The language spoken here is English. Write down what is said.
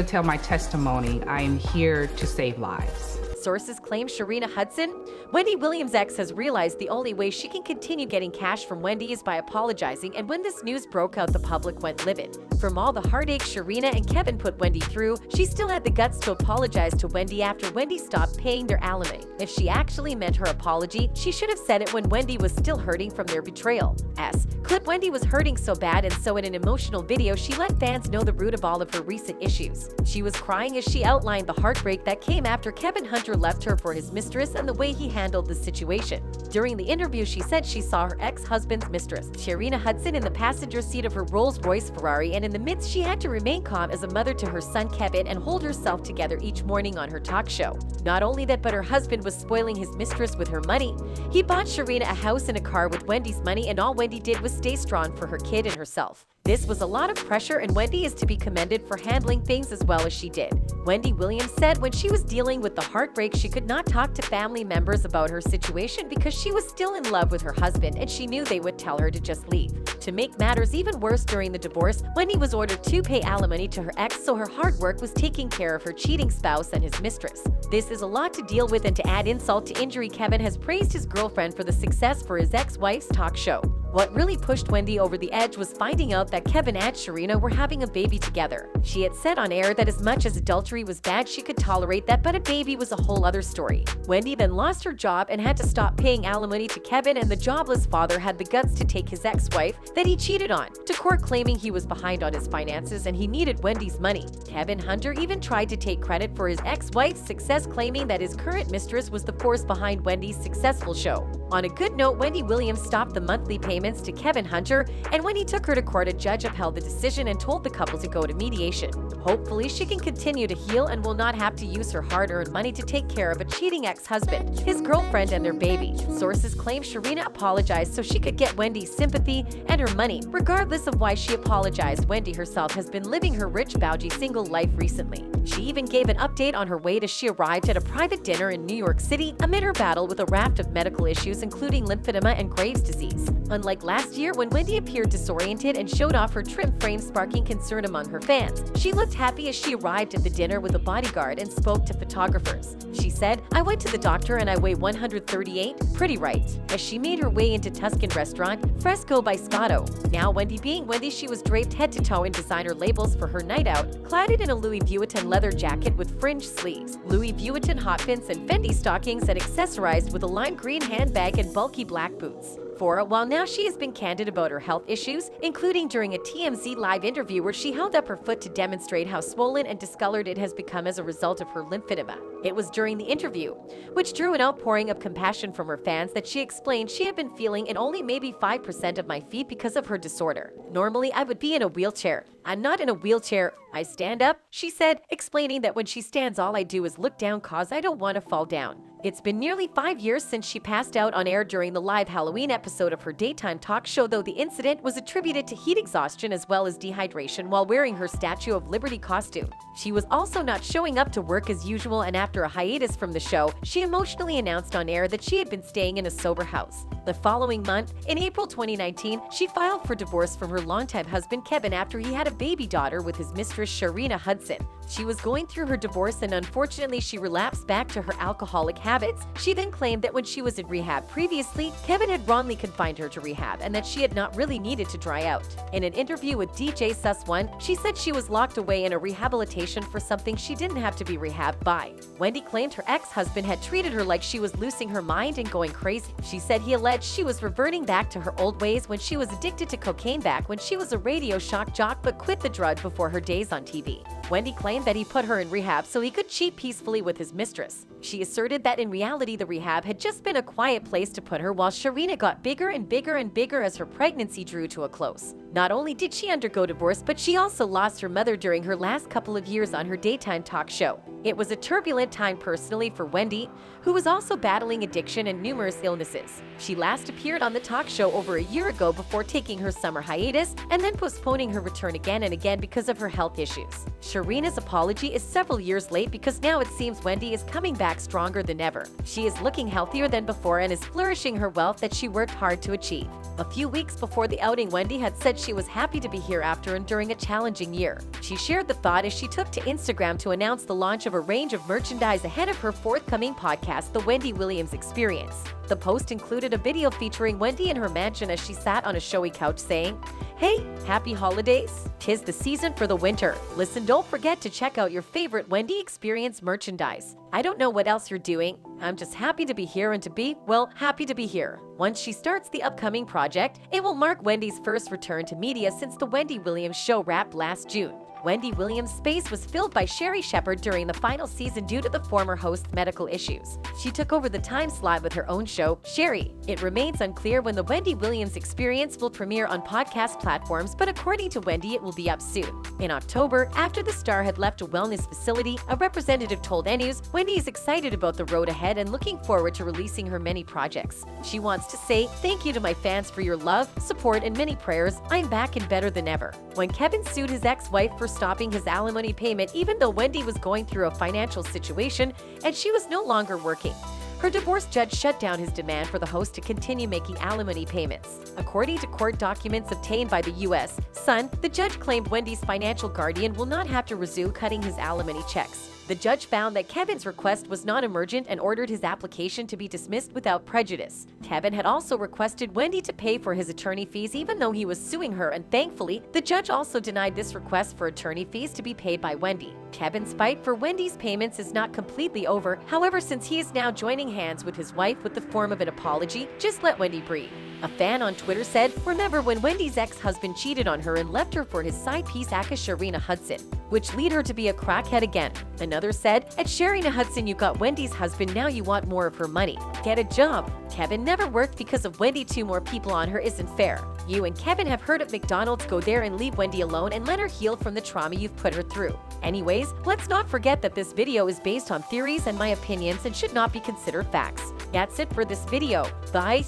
to tell my testimony. I am here to save lives. Sources claim Sharina Hudson, Wendy Williams' ex, has realized the only way she can continue getting cash from Wendy is by apologizing, and when this news broke out, the public went livid. From all the heartache Sharina and Kevin put Wendy through, she still had the guts to apologize to Wendy after Wendy stopped paying their alimony. If she actually meant her apology, she should have said it when Wendy was still hurting from their betrayal. Clip: Wendy was hurting so bad, and so in an emotional video, she let fans know the root of all of her recent issues. She was crying as she outlined the heartbreak that came after Kevin Hunter left her for his mistress and the way he handled the situation. During the interview, she said she saw her ex-husband's mistress, Sharina Hudson, in the passenger seat of her Rolls-Royce Ferrari, and in the midst, she had to remain calm as a mother to her son Kevin and hold herself together each morning on her talk show. Not only that, but her husband was spoiling his mistress with her money. He bought Sharina a house and a car with Wendy's money, and all Wendy did was stay strong for her kid and herself. This was a lot of pressure, and Wendy is to be commended for handling things as well as she did. Wendy Williams said when she was dealing with the heartbreak, she could not talk to family members about her situation because she was still in love with her husband and she knew they would tell her to just leave. To make matters even worse, during the divorce, Wendy was ordered to pay alimony to her ex, so her hard work was taking care of her cheating spouse and his mistress. This is a lot to deal with, and to add insult to injury, Kevin has praised his girlfriend for the success for his ex-wife's talk show. What really pushed Wendy over the edge was finding out that Kevin and Sharina were having a baby together. She had said on air that as much as adultery was bad, she could tolerate that, but a baby was a whole other story. Wendy then lost her job and had to stop paying alimony to Kevin, and the jobless father had the guts to take his ex-wife that he cheated on to court, claiming he was behind on his finances and he needed Wendy's money. Kevin Hunter even tried to take credit for his ex-wife's success, claiming that his current mistress was the force behind Wendy's successful show. On a good note, Wendy Williams stopped the monthly payments to Kevin Hunter, and when he took her to court, a judge upheld the decision and told the couple to go to mediation. Hopefully, she can continue to heal and will not have to use her hard-earned money to take care of a cheating ex-husband, his girlfriend, and their baby. Sources claim Sharina apologized so she could get Wendy's sympathy and her money. Regardless of why she apologized, Wendy herself has been living her rich, bougie single life recently. She even gave an update on her weight as she arrived at a private dinner in New York City amid her battle with a raft of medical issues, including lymphedema and Graves' disease. Unlike last year, when Wendy appeared disoriented and showed off her trim frame, sparking concern among her fans, she looked happy as she arrived at the dinner with a bodyguard and spoke to photographers. She said, "I went to the doctor and I weigh 138, pretty right," as she made her way into Tuscan restaurant Fresco by Scotto. Now, Wendy being Wendy, she was draped head to toe in designer labels for her night out, cladded in a Louis Vuitton leather jacket with fringe sleeves, Louis Vuitton hot pins and Fendi stockings, and accessorized with a lime green handbag and bulky black boots. For a while now, she has been candid about her health issues, including during a TMZ live interview where she held up her foot to demonstrate how swollen and discolored it has become as a result of her lymphedema. It was during the interview, which drew an outpouring of compassion from her fans, that she explained she had been feeling in only maybe 5% of my feet because of her disorder. "Normally, I would be in a wheelchair. I'm not in a wheelchair. I stand up," she said, explaining that when she stands, all I do is look down cause I don't want to fall down. It's been nearly 5 years since she passed out on air during the live Halloween episode of her daytime talk show, though the incident was attributed to heat exhaustion as well as dehydration while wearing her Statue of Liberty costume. She was also not showing up to work as usual, and after a hiatus from the show, she emotionally announced on air that she had been staying in a sober house. The following month, in April 2019, she filed for divorce from her longtime husband Kevin after he had a baby daughter with his mistress Sharina Hudson. She was going through her divorce and unfortunately she relapsed back to her alcoholic habits. She then claimed that when she was in rehab previously, Kevin had wrongly confined her to rehab and that she had not really needed to dry out. In an interview with DJ Sus1, she said she was locked away in a rehabilitation for something she didn't have to be rehabbed by. Wendy claimed her ex-husband had treated her like she was losing her mind and going crazy. She said he alleged she was reverting back to her old ways when she was addicted to cocaine back when she was a radio shock jock but quit the drug before her days on TV. Wendy claimed that he put her in rehab so he could cheat peacefully with his mistress. She asserted that in reality the rehab had just been a quiet place to put her while Sharina got bigger and bigger and bigger as her pregnancy drew to a close. Not only did she undergo divorce, but she also lost her mother during her last couple of years on her daytime talk show. It was a turbulent time personally for Wendy, who was also battling addiction and numerous illnesses. She last appeared on the talk show over a year ago before taking her summer hiatus and then postponing her return again and again because of her health issues. Sharina's apology is several years late because now it seems Wendy is coming back stronger than ever. She is looking healthier than before and is flourishing her wealth that she worked hard to achieve. A few weeks before the outing, Wendy had said she was happy to be here after and during a challenging year. She shared the thought as she took to Instagram to announce the launch of a range of merchandise ahead of her forthcoming podcast, The Wendy Williams Experience. The post included a video featuring Wendy in her mansion as she sat on a showy couch saying, "Hey, happy holidays! 'Tis the season for the winter. Listen, don't forget to check out your favorite Wendy Experience merchandise. I don't know what else you're doing. I'm just happy to be here and to be, well, happy to be here." Once she starts the upcoming project, it will mark Wendy's first return to media since the Wendy Williams show wrapped last June. Wendy Williams' space was filled by Sherry Shepherd during the final season due to the former host's medical issues. She took over the time slot with her own show, Sherry. It remains unclear when the Wendy Williams Experience will premiere on podcast platforms, but according to Wendy, it will be up soon. In October, after the star had left a wellness facility, a representative told News, Wendy is excited about the road ahead and looking forward to releasing her many projects. She wants to say, "Thank you to my fans for your love, support, and many prayers. I'm back and better than ever." When Kevin sued his ex-wife for stopping his alimony payment even though Wendy was going through a financial situation and she was no longer working, her divorce judge shut down his demand for the host to continue making alimony payments. According to court documents obtained by the U.S. Sun, the judge claimed Wendy's financial guardian will not have to resume cutting his alimony checks. The judge found that Kevin's request was non-emergent and ordered his application to be dismissed without prejudice. Kevin had also requested Wendy to pay for his attorney fees even though he was suing her, and thankfully, the judge also denied this request for attorney fees to be paid by Wendy. Kevin's fight for Wendy's payments is not completely over. However, since he is now joining hands with his wife with the form of an apology, just let Wendy breathe. A fan on Twitter said, "Remember when Wendy's ex-husband cheated on her and left her for his side piece actress Sharina Hudson, which lead her to be a crackhead again." Another said, "At Sharina Hudson, you got Wendy's husband, now you want more of her money. Get a job. Kevin never worked because of Wendy. 2 more people on her isn't fair. You and Kevin have heard of McDonald's. Go there and leave Wendy alone and let her heal from the trauma you've put her through." Anyways, let's not forget that this video is based on theories and my opinions and should not be considered facts. That's it for this video. Bye.